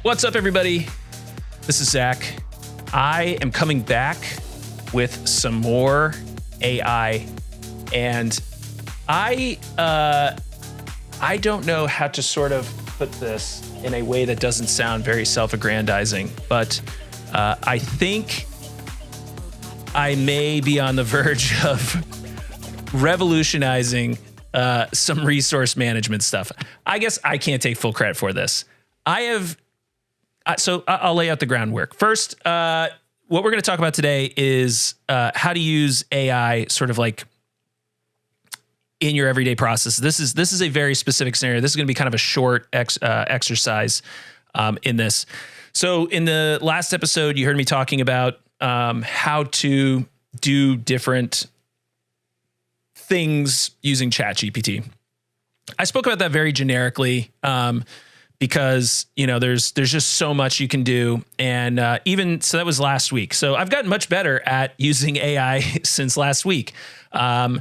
What's up, everybody? This is Zach. I am coming back with some more AI, and I don't know how to sort of put this in a way that doesn't sound very self-aggrandizing, but I think I may be on the verge of revolutionizing some resource management stuff. I guess I can't take full credit for this. So I'll lay out the groundwork. First, what we're going to talk about today is how to use AI sort of like in your everyday process. This is a very specific scenario. This is going to be kind of a short exercise in this. So in the last episode, you heard me talking about how to do different things using ChatGPT. I spoke about that very generically because, you know, there's just so much you can do. And even so, that was last week. So I've gotten much better at using AI since last week. And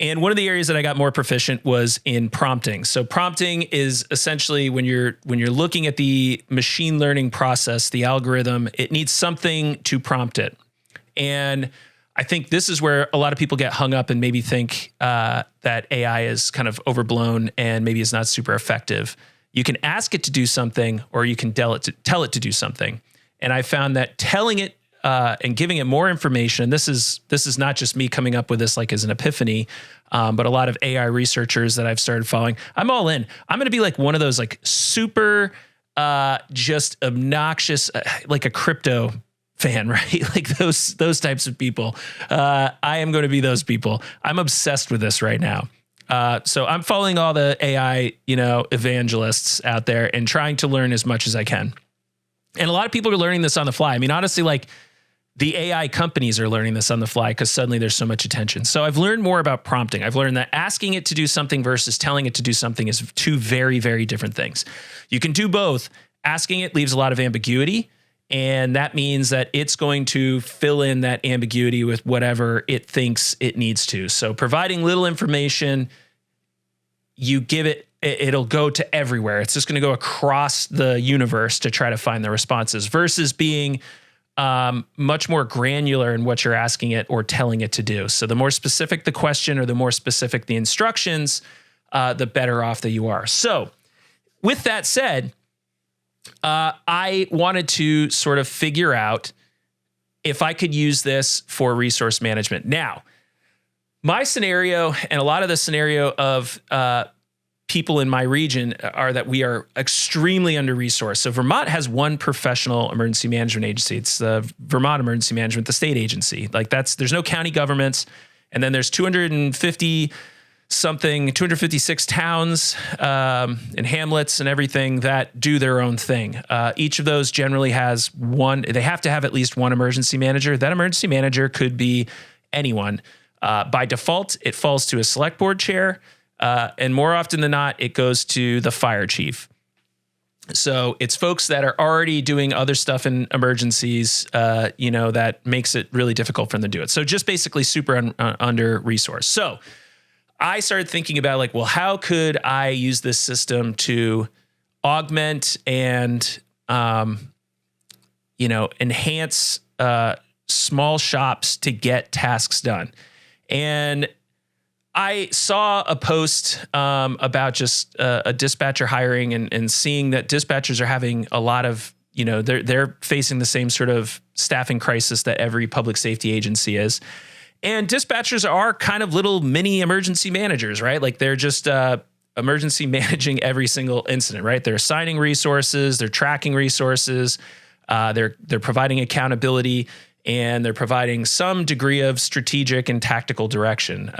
one of the areas that I got more proficient was in prompting. So prompting is essentially when you're looking at the machine learning process, the algorithm, it needs something to prompt it. And I think this is where a lot of people get hung up and maybe think that AI is kind of overblown and maybe is not super effective. You can ask it to do something, or you can tell it to do something. And I found that telling it and giving it more information, this is not just me coming up with this like as an epiphany, but a lot of AI researchers that I've started following. I'm all in. I'm going to be like one of those like super just obnoxious, like a crypto fan, right? Like those types of people. I am going to be those people. I'm obsessed with this right now. So I'm following all the AI, evangelists out there and trying to learn as much as I can. And a lot of people are learning this on the fly. I mean, honestly, like the AI companies are learning this on the fly because suddenly there's so much attention. So I've learned more about prompting. I've learned that asking it to do something versus telling it to do something is two very, very different things. You can do both. Asking it leaves a lot of ambiguity. And that means that it's going to fill in that ambiguity with whatever it thinks it needs to. So providing little information, you give it, it'll go to everywhere. It's just going to go across the universe to try to find the responses versus being much more granular in what you're asking it or telling it to do. So the more specific the question or the more specific the instructions, the better off that you are. So with that said, I wanted to sort of figure out if I could use this for resource management. Now, my scenario and a lot of the scenario of people in my region are that we are extremely under-resourced. So Vermont has one professional emergency management agency. It's the Vermont Emergency Management, the state agency. Like there's no county governments. And then there's 256 towns and hamlets and everything that do their own thing. Each of those generally has they have to have at least one emergency manager. That emergency manager could be anyone. By default, it falls to a select board chair. And more often than not, it goes to the fire chief. So it's folks that are already doing other stuff in emergencies, that makes it really difficult for them to do it. So just basically super under-resourced. So I started thinking about like, well, how could I use this system to augment and, enhance small shops to get tasks done? And I saw a post about just a dispatcher hiring and seeing that dispatchers are having a lot of, they're facing the same sort of staffing crisis that every public safety agency is. And dispatchers are kind of little mini emergency managers, right? Like they're just emergency managing every single incident, right? They're assigning resources, they're tracking resources, they're providing accountability, and they're providing some degree of strategic and tactical direction,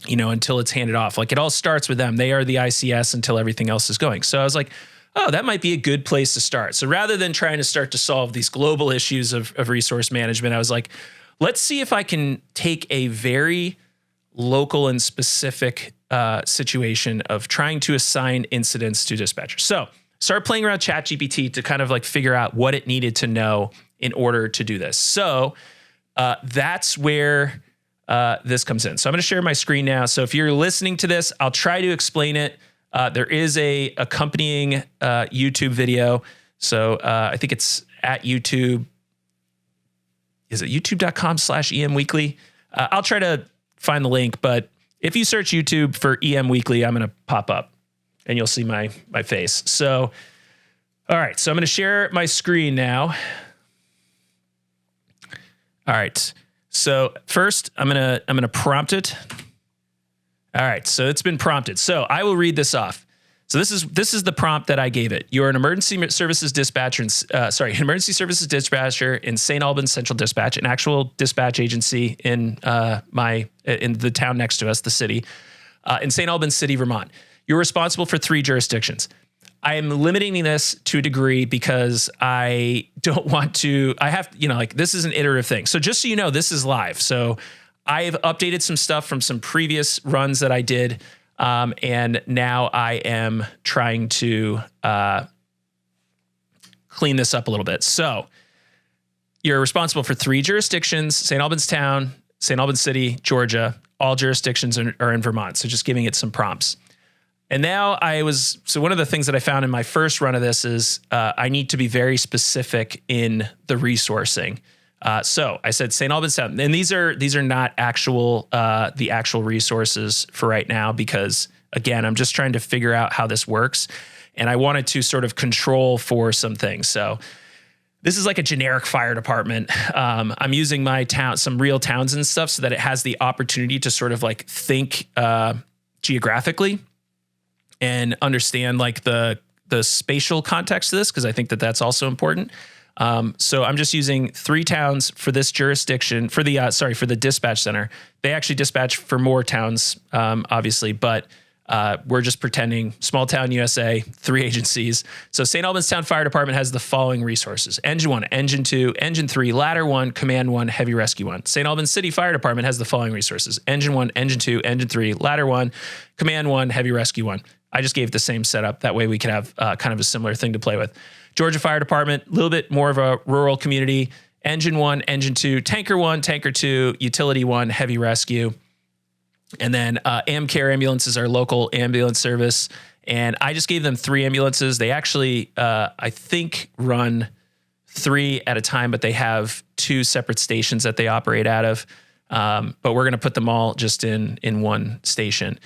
until it's handed off. Like it all starts with them. They are the ICS until everything else is going. So I was like, oh, that might be a good place to start. So rather than trying to start to solve these global issues of resource management, I was like, let's see if I can take a very local and specific situation of trying to assign incidents to dispatchers. So start playing around ChatGPT to kind of like figure out what it needed to know in order to do this. So that's where this comes in. So I'm going to share my screen now. So if you're listening to this, I'll try to explain it. There is a accompanying YouTube video. So I think it's at YouTube. Is it youtube.com/emweekly? I'll try to find the link, but if you search YouTube for EM Weekly, I'm going to pop up and you'll see my face. So, all right. So I'm going to share my screen now. All right. So first I'm going to prompt it. All right. So it's been prompted. So I will read this off. So this is the prompt that I gave it. You're an emergency services dispatcher, emergency services dispatcher in St. Albans Central Dispatch, an actual dispatch agency in the town next to us, the city, in St. Albans City, Vermont. You're responsible for 3 jurisdictions. I am limiting this to a degree because I don't want to. I have, this is an iterative thing. So just so you know, this is live. So I've updated some stuff from some previous runs that I did. And now I am trying to clean this up a little bit. So you're responsible for 3 jurisdictions: St. Albans Town, St. Albans City, Georgia. All jurisdictions are in Vermont. So just giving it some prompts. And now so one of the things that I found in my first run of this is I need to be very specific in the resourcing. So I said St. Albans Town, and these are not the actual resources for right now, because again, I'm just trying to figure out how this works, and I wanted to sort of control for some things. So this is like a generic fire department. I'm using some real towns and stuff so that it has the opportunity to sort of like think geographically and understand like the spatial context of this, because I think that that's also important. So I'm just using 3 towns for this jurisdiction for the dispatch center. They actually dispatch for more towns, obviously, but we're just pretending small town USA, 3 agencies. So St. Albans Town Fire Department has the following resources: Engine 1, Engine 2, Engine 3, Ladder 1, Command 1, Heavy Rescue 1. St. Albans City Fire Department has the following resources: Engine 1, Engine 2, Engine 3, Ladder 1, Command 1, Heavy Rescue 1. I just gave the same setup. That way we could have kind of a similar thing to play with. Georgia Fire Department, a little bit more of a rural community: Engine 1, Engine 2, Tanker 1, Tanker 2, Utility 1, Heavy Rescue. And then AmCare ambulances are local ambulance service. And I just gave them 3 ambulances. They actually, I think, run 3 at a time, but they have 2 separate stations that they operate out of. But we're going to put them all just in one station.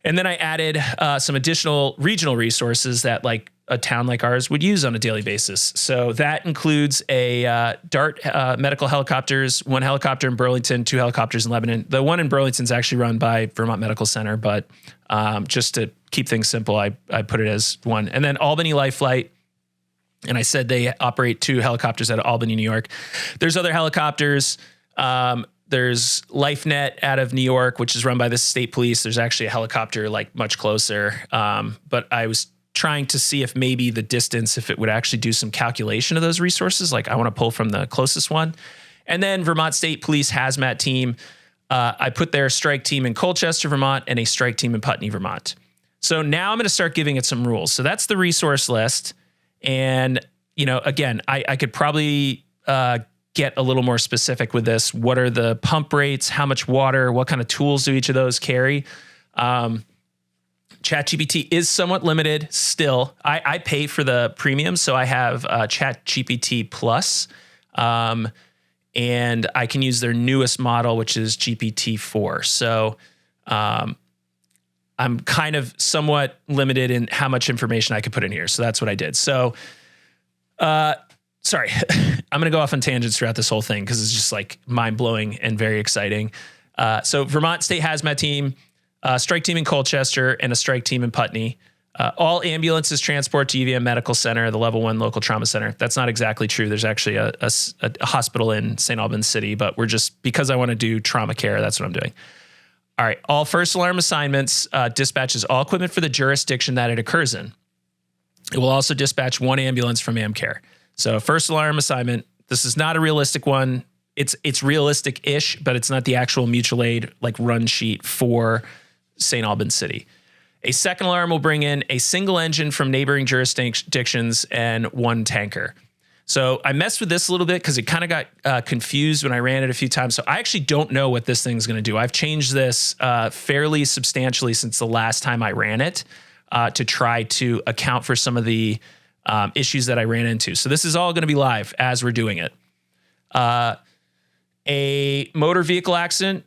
And then I added some additional regional resources that like a town like ours would use on a daily basis. So that includes a DART medical helicopters, 1 helicopter in Burlington, 2 helicopters in Lebanon. The one in Burlington is actually run by Vermont Medical Center, but just to keep things simple, I put it as 1. And then Albany Life Flight. And I said they operate 2 helicopters out of Albany, New York. There's other helicopters. There's LifeNet out of New York, which is run by the state police. There's actually a helicopter like much closer. But I was trying to see if maybe the distance, if it would actually do some calculation of those resources. Like I want to pull from the closest one. And then Vermont State Police Hazmat Team. I put their strike team in Colchester, Vermont, and a strike team in Putney, Vermont. So now I'm going to start giving it some rules. So that's the resource list. And, again, I could probably get a little more specific with this. What are the pump rates? How much water? What kind of tools do each of those carry? ChatGPT is somewhat limited still. I pay for the premium, so I have ChatGPT Plus, and I can use their newest model, which is GPT-4. So I'm kind of somewhat limited in how much information I could put in here. So that's what I did. So sorry, I'm going to go off on tangents throughout this whole thing because it's just like mind-blowing and very exciting. So Vermont State Hazmat Team, strike team in Colchester, and a strike team in Putney. All ambulances transport to UVM Medical Center, the level 1 local trauma center. That's not exactly true. There's actually a hospital in St. Albans City, but because I want to do trauma care, that's what I'm doing. All right. All first alarm assignments dispatches all equipment for the jurisdiction that it occurs in. It will also dispatch 1 ambulance from AmCare. So first alarm assignment, this is not a realistic one. It's realistic-ish, but it's not the actual mutual aid like run sheet for St. Albans City. A second alarm will bring in a single engine from neighboring jurisdictions and 1 tanker. So I messed with this a little bit because it kind of got confused when I ran it a few times. So I actually don't know what this thing's going to do. I've changed this fairly substantially since the last time I ran it to try to account for some of the issues that I ran into. So this is all going to be live as we're doing it. A motor vehicle accident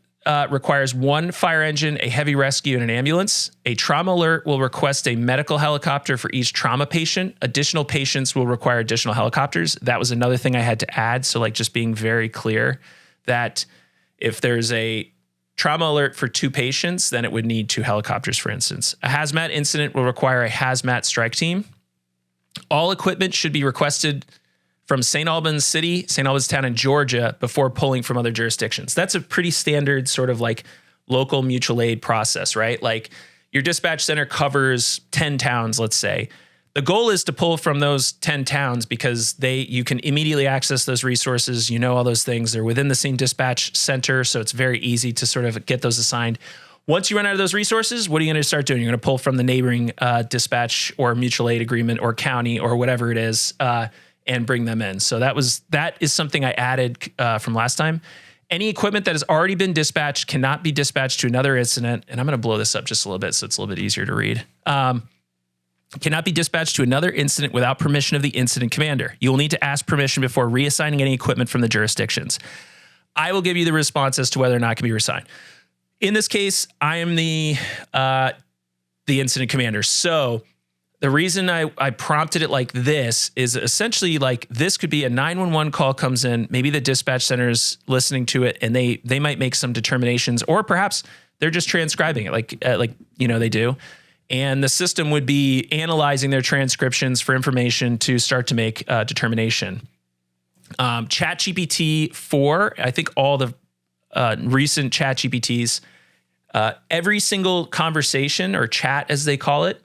requires one fire engine, a heavy rescue, and an ambulance. A trauma alert will request a medical helicopter for each trauma patient. Additional patients will require additional helicopters. That was another thing I had to add. So like just being very clear that if there's a trauma alert for 2 patients, then it would need 2 helicopters, for instance. A hazmat incident will require a hazmat strike team. All equipment should be requested from St. Albans City, St. Albans Town in Georgia before pulling from other jurisdictions. That's a pretty standard sort of like local mutual aid process, right? Like your dispatch center covers 10 towns, let's say. The goal is to pull from those 10 towns because you can immediately access those resources. You know all those things. They're within the same dispatch center, so it's very easy to sort of get those assigned. Once you run out of those resources, what are you going to start doing? You're going to pull from the neighboring dispatch or mutual aid agreement or county or whatever it is, and bring them in. So that is something I added from last time. Any equipment that has already been dispatched cannot be dispatched to another incident. And I'm going to blow this up just a little bit so it's a little bit easier to read. Cannot be dispatched to another incident without permission of the incident commander. You will need to ask permission before reassigning any equipment from the jurisdictions. I will give you the response as to whether or not it can be reassigned. In this case, I am the incident commander. So the reason I prompted it like this is essentially like this could be a 911 call comes in, maybe the dispatch center is listening to it and they might make some determinations, or perhaps they're just transcribing it like they do. And the system would be analyzing their transcriptions for information to start to make a determination. GPT-4, I think all the recent ChatGPTs, every single conversation or chat as they call it,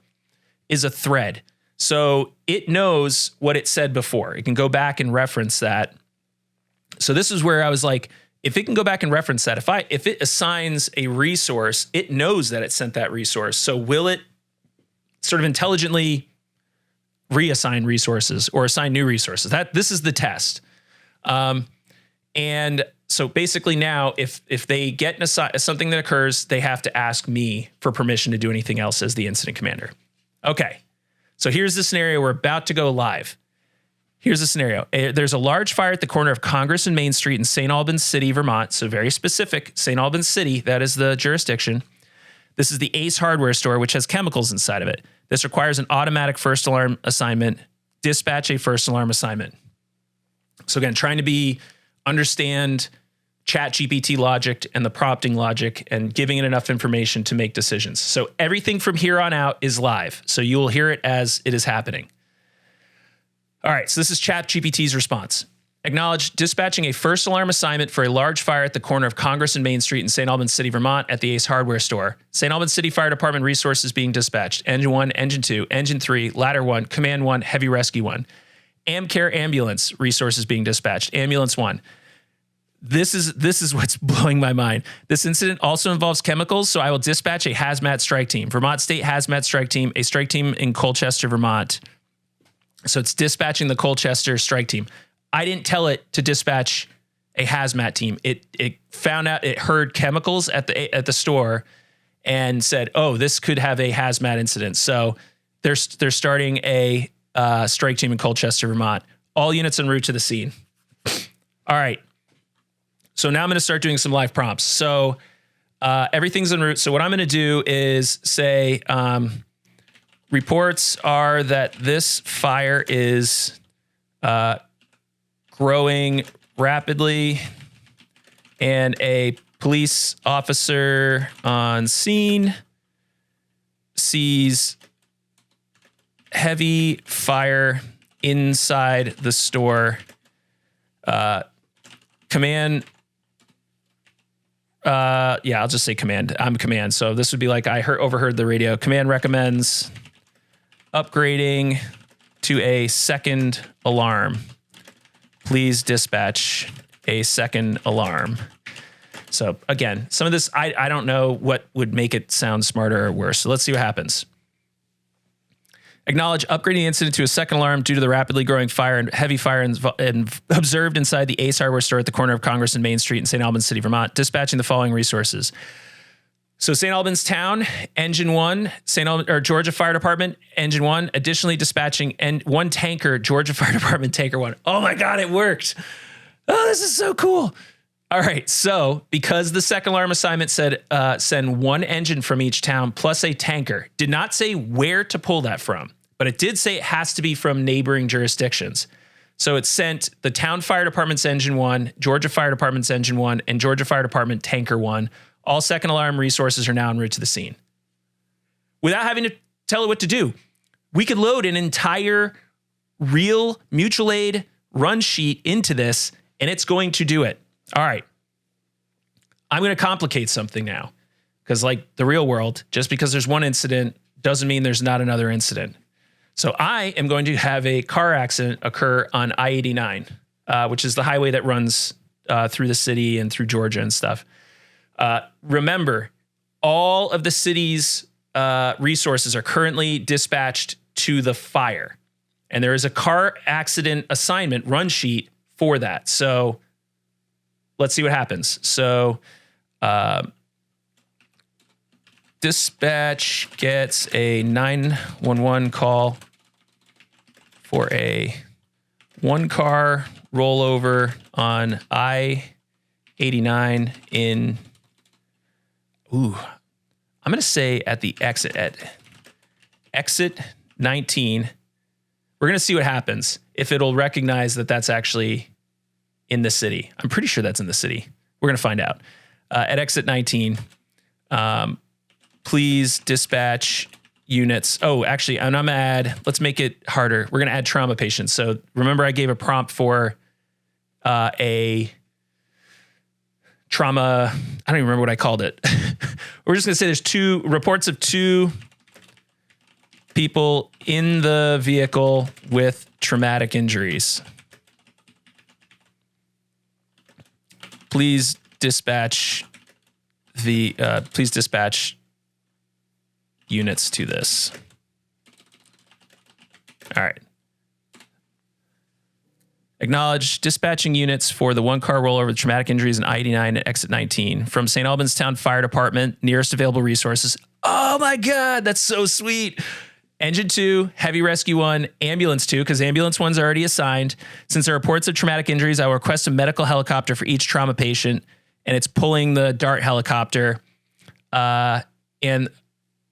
is a thread. So it knows what it said before. It can go back and reference that. So this is where I was like, if it can go back and reference that, if it assigns a resource, it knows that it sent that resource. So will it sort of intelligently reassign resources or assign new resources? This is the test. And so basically now, if they get something that occurs, they have to ask me for permission to do anything else as the incident commander. Okay, so here's the scenario. We're about to go live. Here's the scenario. There's a large fire at the corner of Congress and Main Street in St. Albans City, Vermont. So very specific, St. Albans City, that is the jurisdiction. This is the Ace hardware store, which has chemicals inside of it. This requires an automatic first alarm assignment. Dispatch a first alarm assignment. So again, trying to understand ChatGPT logic and the prompting logic and giving it enough information to make decisions. So everything from here on out is live. So you will hear it as it is happening. All right, so this is ChatGPT's response. Acknowledge dispatching a first alarm assignment for a large fire at the corner of Congress and Main Street in St. Albans City, Vermont at the Ace hardware store. St. Albans City Fire Department resources being dispatched. Engine 1, Engine 2, Engine 3, Ladder 1, Command 1, Heavy Rescue 1. AmCare ambulance resources being dispatched. Ambulance 1. This is what's blowing my mind. This incident also involves chemicals, so I will dispatch a hazmat strike team. Vermont State Hazmat Strike Team, a strike team in Colchester, Vermont. So it's dispatching the Colchester strike team. I didn't tell it to dispatch a hazmat team. It found out, it heard chemicals at the store and said, "Oh, this could have a hazmat incident." So they're starting a strike team in Colchester, Vermont. All units en route to the scene. All right. So now I'm going to start doing some live prompts. So everything's en route. So what I'm going to do is say, reports are that this fire is growing rapidly and a police officer on scene sees heavy fire inside the store. Command. I'll just say command. I'm command. So this would be like I overheard the radio. Command recommends upgrading to a second alarm. Please dispatch a second alarm. So again, some of this, I don't know what would make it sound smarter or worse. So let's see what happens. Acknowledge upgrading the incident to a second alarm due to the rapidly growing fire and heavy fire observed inside the Ace hardware store at the corner of Congress and Main Street in St. Albans City, Vermont. Dispatching the following resources. So St. Albans Town, Engine 1, Georgia Fire Department, Engine 1, additionally dispatching one tanker, Georgia Fire Department, Tanker 1. Oh my God, it worked. Oh, this is so cool. All right, so because the second alarm assignment said send one engine from each town plus a tanker, did not say where to pull that from, but it did say it has to be from neighboring jurisdictions. So it sent the town fire department's Engine 1, Georgia Fire Department's Engine 1, and Georgia Fire Department Tanker 1. All second alarm resources are now en route to the scene. Without having to tell it what to do, we could load an entire real mutual aid run sheet into this, and it's going to do it. All right. I'm going to complicate something now, because like the real world, just because there's one incident doesn't mean there's not another incident. So I am going to have a car accident occur on I-89, which is the highway that runs through the city and through Georgia and stuff. Remember, all of the city's resources are currently dispatched to the fire, and there is a car accident assignment run sheet for that. So let's see what happens. So dispatch gets a 911 call for a one-car rollover on I-89 in, I'm going to say at the exit 19. We're going to see what happens, if it'll recognize that that's actually in the city. I'm pretty sure that's in the city. We're going to find out. At exit 19, please dispatch units. Oh, actually, and I'm going to add, let's make it harder. We're going to add trauma patients. So remember I gave a prompt for a trauma. I don't even remember what I called it. We're just going to say there's 2 reports of 2 people in the vehicle with traumatic injuries. Please dispatch units to this. All right. Acknowledge dispatching units for the one-car rollover with traumatic injuries in I-89 at exit 19 from St. Albans Town Fire Department, nearest available resources. Oh my God, that's so sweet. Engine 2, Heavy Rescue 1, Ambulance 2, because Ambulance 1's already assigned. Since there are reports of traumatic injuries, I will request a medical helicopter for each trauma patient, and it's pulling the DART helicopter. And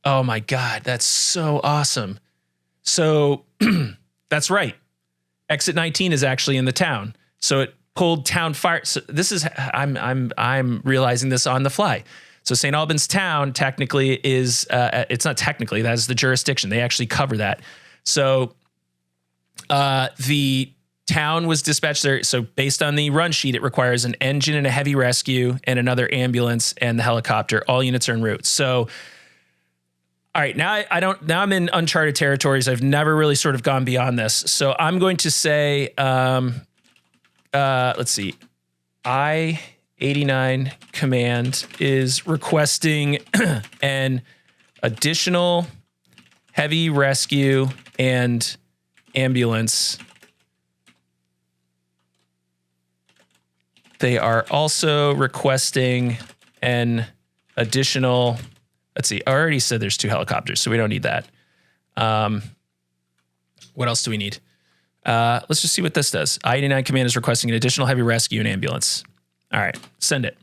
oh my God, that's so awesome. So that's right. Exit 19 is actually in the town. So it pulled town fire. So this is, I'm realizing this on the fly. So St. Albans Town technically is, it's not technically, that is the jurisdiction. They actually cover that. So the town was dispatched there. So based on the run sheet, it requires an engine and a heavy rescue and another ambulance and the helicopter. All units are en route. So, all right, now I'm in uncharted territories. I've never really sort of gone beyond this. So I'm going to say, let's see, I-89 command is requesting an additional heavy rescue and ambulance. They are also requesting an additional, let's see, I already said there's 2 helicopters, so we don't need that. What else do we need? Let's just see what this does. I-89 command is requesting an additional heavy rescue and ambulance. All right, send it.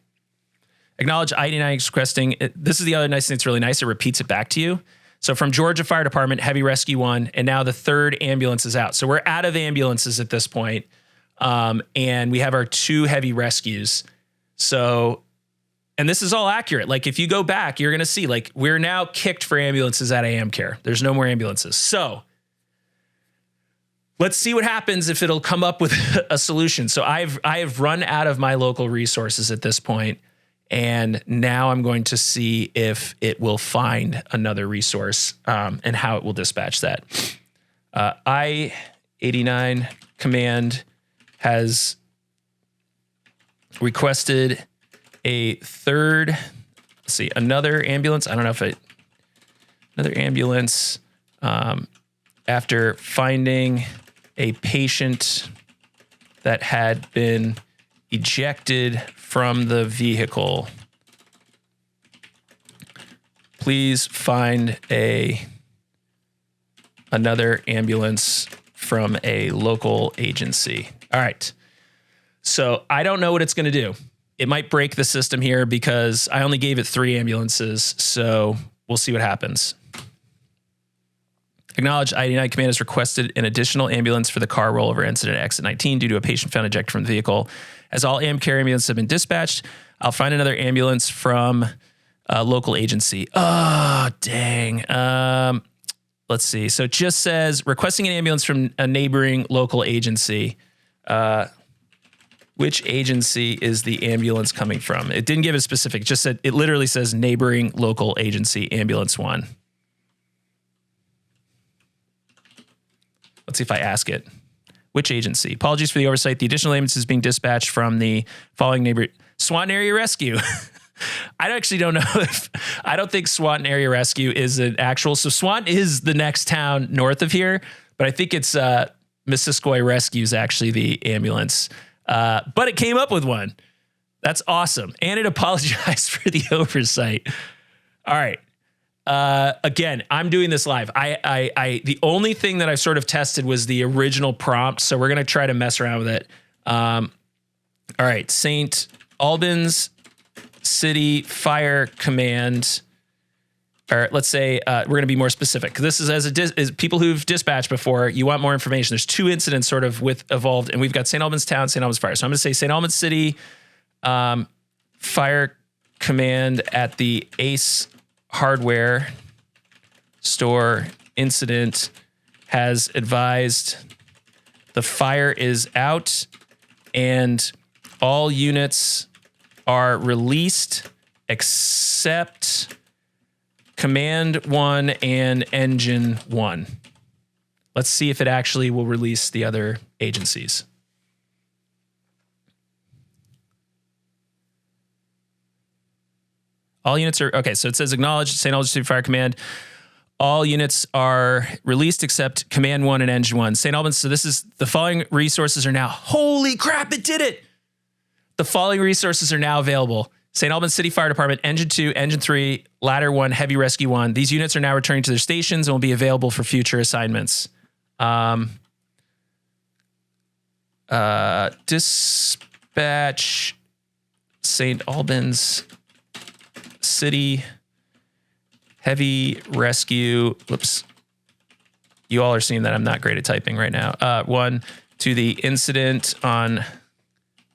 Acknowledge I-89 is requesting, this is the other nice thing that's really nice, it repeats it back to you. So from Georgia Fire Department, Heavy Rescue 1, and now the 3rd ambulance is out. So we're out of ambulances at this point, and we have our 2 heavy rescues. So, and this is all accurate. Like if you go back, you're going to see like we're now kicked for ambulances at AmCare. There's no more ambulances. So let's see what happens if it'll come up with a solution. So I have run out of my local resources at this point, and now I'm going to see if it will find another resource and how it will dispatch that. I-89 command has requested a 3rd, let's see, another ambulance. I don't know if another ambulance after finding a patient that had been ejected from the vehicle. Please find another ambulance from a local agency. All right. So I don't know what it's going to do. It might break the system here because I only gave it 3 ambulances. So we'll see what happens. Acknowledged I-89 command has requested an additional ambulance for the car rollover incident at exit 19 due to a patient found ejected from the vehicle. As all AmCare ambulances have been dispatched, I'll find another ambulance from a local agency. Oh, dang. Let's see. So it just says requesting an ambulance from a neighboring local agency. Which agency is the ambulance coming from? It didn't give a specific. It just said, it literally says neighboring local agency, ambulance 1. Let's see if I ask it. Which agency? Apologies for the oversight. The additional ambulance is being dispatched from the following neighbor. Swanton Area Rescue. I actually don't know I don't think Swanton Area Rescue is an actual. So Swanton is the next town north of here, but I think it's Missisquoi Rescue is actually the ambulance. But it came up with one. That's awesome. And it apologized for the oversight. All right. Again, I'm doing this live. The only thing that I sort of tested was the original prompt. So we're going to try to mess around with it. All right. St. Albans City Fire Command. Or let's say we're going to be more specific. This is as people who've dispatched before. You want more information. There's 2 incidents sort of evolved, and we've got St. Albans Town, St. Albans Fire. So I'm going to say St. Albans City Fire Command at the Ace Hardware store incident has advised the fire is out and all units are released except Command 1 and Engine 1. Let's see if it actually will release the other agencies. All units are, okay, so it says acknowledged, St. Albans City Fire Command. All units are released except Command 1 and Engine 1. St. Albans, so this is, the following resources are now, holy crap, it did it! The following resources are now available. St. Albans City Fire Department, Engine 2, Engine 3, Ladder 1, Heavy Rescue 1. These units are now returning to their stations and will be available for future assignments. Dispatch St. Albans City Heavy Rescue. Whoops. You all are seeing that I'm not great at typing right now. 1 to the incident on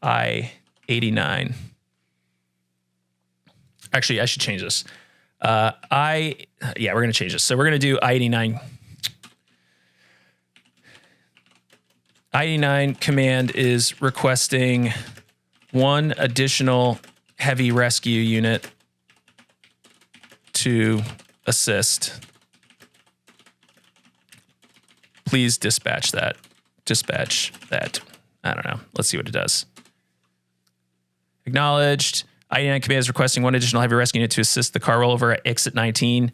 I-89. Actually, I should change this. We're going to change this. So we're going to do I-89. I-89 command is requesting 1 additional heavy rescue unit to assist. Please dispatch that. Dispatch that. I don't know. Let's see what it does. Acknowledged. I-89 command is requesting 1 additional heavy rescue unit to assist the car rollover at exit 19.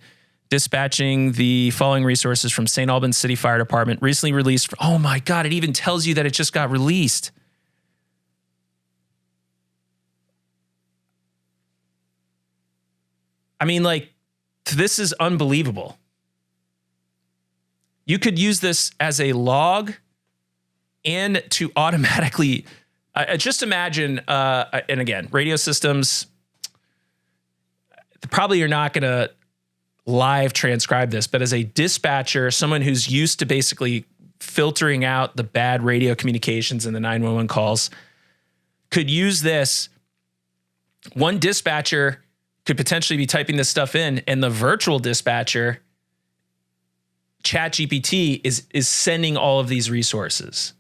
Dispatching the following resources from St. Albans City Fire Department. Recently released. Oh my God, it even tells you that it just got released. I mean, like, this is unbelievable. You could use this as a log and to automatically... just imagine, and again, radio systems, probably you're not going to live transcribe this, but as a dispatcher, someone who's used to basically filtering out the bad radio communications and the 911 calls, could use this. One dispatcher could potentially be typing this stuff in, and the virtual dispatcher, ChatGPT, is sending all of these resources.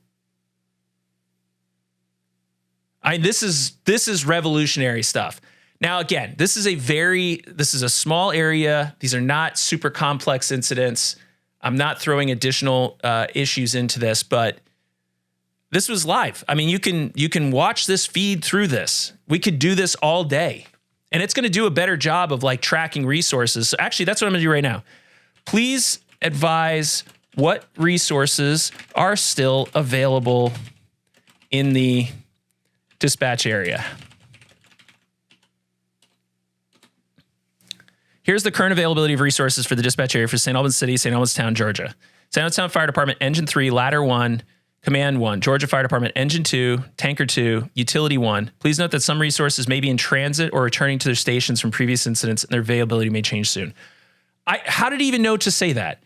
This is revolutionary stuff. Now, again, this is a small area. These are not super complex incidents. I'm not throwing additional issues into this, but this was live. I mean, you can watch this feed through this. We could do this all day, and it's going to do a better job of like tracking resources. So actually, that's what I'm going to do right now. Please advise what resources are still available in the dispatch area. Here's the current availability of resources for the dispatch area for St. Albans City, St. Albans Town, Georgia. St. Albans Town Fire Department, Engine 3, Ladder 1, Command 1. Georgia Fire Department, Engine 2, Tanker 2, Utility 1. Please note that some resources may be in transit or returning to their stations from previous incidents, and their availability may change soon. How did he even know to say that?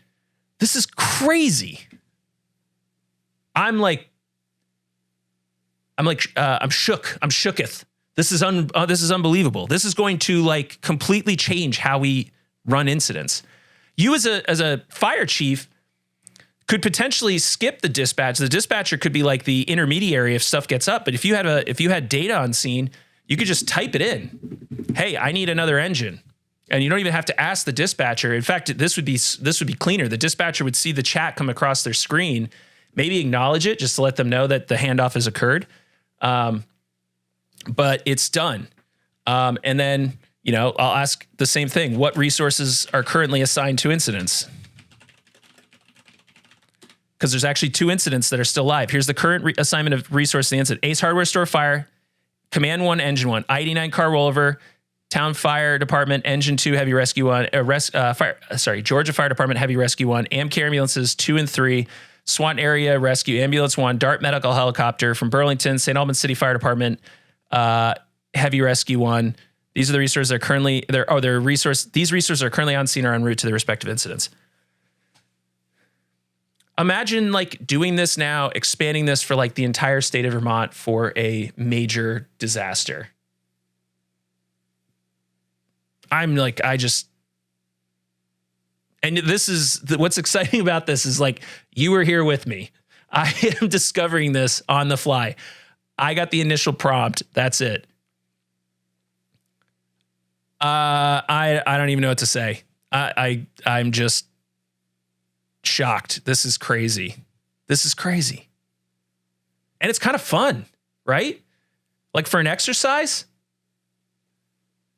This is crazy. I'm shook. I'm shooketh. This is unbelievable. This is going to like completely change how we run incidents. You as a fire chief could potentially skip the dispatch. The dispatcher could be like the intermediary if stuff gets up. But if you had data on scene, you could just type it in. Hey, I need another engine. And you don't even have to ask the dispatcher. In fact, this would be cleaner. The dispatcher would see the chat come across their screen, maybe acknowledge it just to let them know that the handoff has occurred. But it's done. And then, I'll ask the same thing. What resources are currently assigned to incidents? Because there's actually 2 incidents that are still live. Here's the current assignment of resource to the incident. Ace Hardware Store Fire, Command 1, Engine 1, I-89 car rollover, Town Fire Department, Engine 2, Heavy Rescue 1, Georgia Fire Department, Heavy Rescue 1, AmCare Ambulances 2 and 3, Swanton Area Rescue Ambulance 1, Dart Medical Helicopter from Burlington, St. Albans City Fire Department, Heavy Rescue 1. These are the resources that are currently these resources are currently on scene or en route to their respective incidents. Imagine like doing this now, expanding this for like the entire state of Vermont for a major disaster. And this is what's exciting about this is like, you were here with me. I am discovering this on the fly. I got the initial prompt. That's it. I don't even know what to say. I'm just shocked. This is crazy. And it's kind of fun, right? Like for an exercise,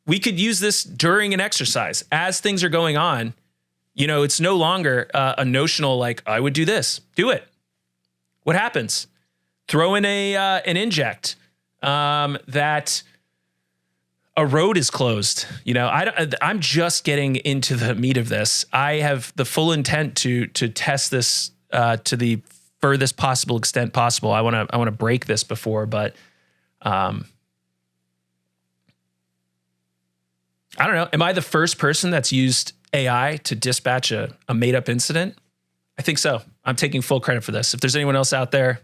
we could use this during an exercise as things are going on. It's no longer a notional, like I would do this, do it. What happens? Throw in an inject that a road is closed. I'm just getting into the meat of this. I have the full intent to test this to the furthest possible extent possible. I want to break this before, but I don't know. Am I the first person that's used AI to dispatch a made up incident? I think so. I'm taking full credit for this. If there's anyone else out there,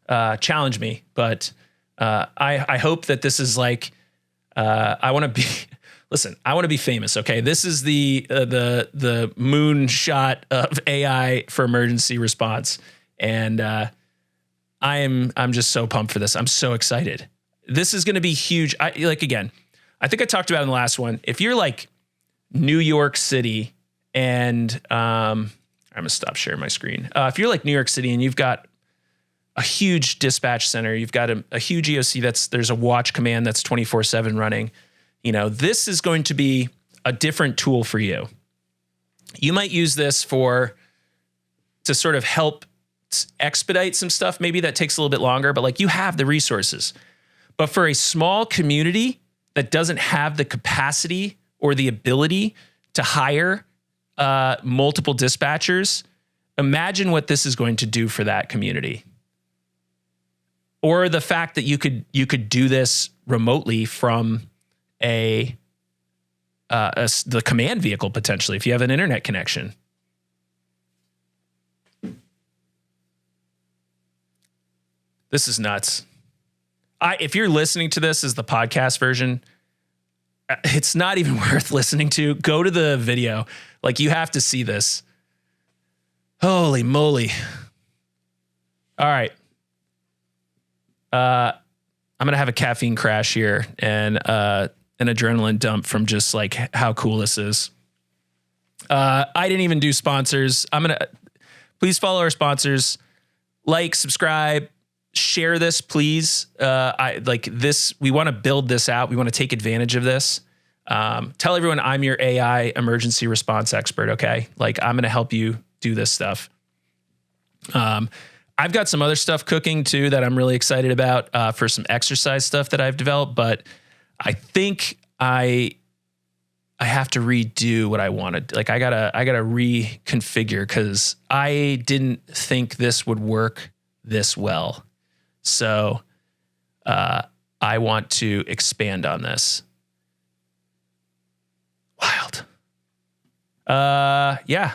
challenge me. But I hope that this is like, I want to be famous. Okay. This is the moonshot of AI for emergency response. And I'm just so pumped for this. I'm so excited. This is going to be huge. I think I talked about it in the last one. If you're like New York City and I'm going to stop sharing my screen. If you're like New York City and you've got a huge dispatch center, you've got a huge EOC there's a watch command that's 24/7 running, this is going to be a different tool for you. You might use this to sort of help expedite some stuff. Maybe that takes a little bit longer, but like you have the resources. But for a small community that doesn't have the capacity or the ability to hire multiple dispatchers, imagine what this is going to do for that community. Or the fact that you could do this remotely from the command vehicle potentially if you have an internet connection. This is nuts. If you're listening to this as the podcast version, it's not even worth listening to. Go to the video. Like, you have to see this. Holy moly. All right. I'm going to have a caffeine crash here and an adrenaline dump from just like how cool this is. I didn't even do sponsors. Please follow our sponsors. Like, subscribe, share this, please. We want to build this out. We want to take advantage of this. Tell everyone I'm your AI emergency response expert. Okay. Like, I'm going to help you do this stuff. I've got some other stuff cooking too that I'm really excited about for some exercise stuff that I've developed, but I think I I have to redo what I wanted. Like I gotta reconfigure because I didn't think this would work this well. So I want to expand on this. Wild. Yeah,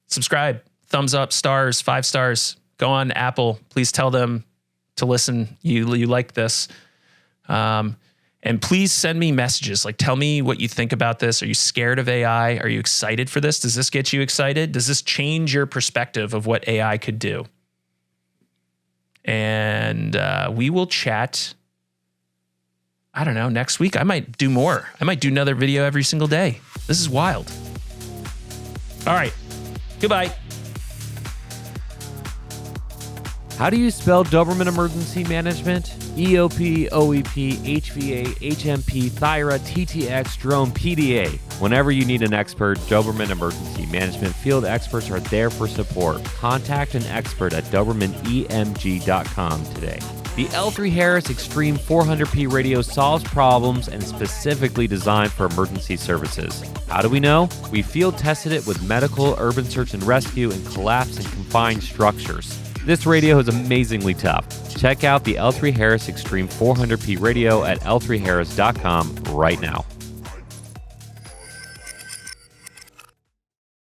subscribe, thumbs up, stars, 5 stars. Go on Apple. Please tell them to listen. You like this. And please send me messages. Like, tell me what you think about this. Are you scared of AI? Are you excited for this? Does this get you excited? Does this change your perspective of what AI could do? And we will chat, I don't know, next week. I might do more. I might do another video every single day. This is wild. All right. Goodbye. How do you spell Doberman Emergency Management? EOP, OEP, HVA, HMP, Thyra, TTX, Drone, PDA. Whenever you need an expert, Doberman Emergency Management field experts are there for support. Contact an expert at DobermanEMG.com today. The L3 Harris Extreme 400p radio solves problems and is specifically designed for emergency services. How do we know? We field tested it with medical, urban search and rescue, and collapse and confined structures. This radio is amazingly tough. Check out the L3 Harris Extreme 400p radio at L3Harris.com right now.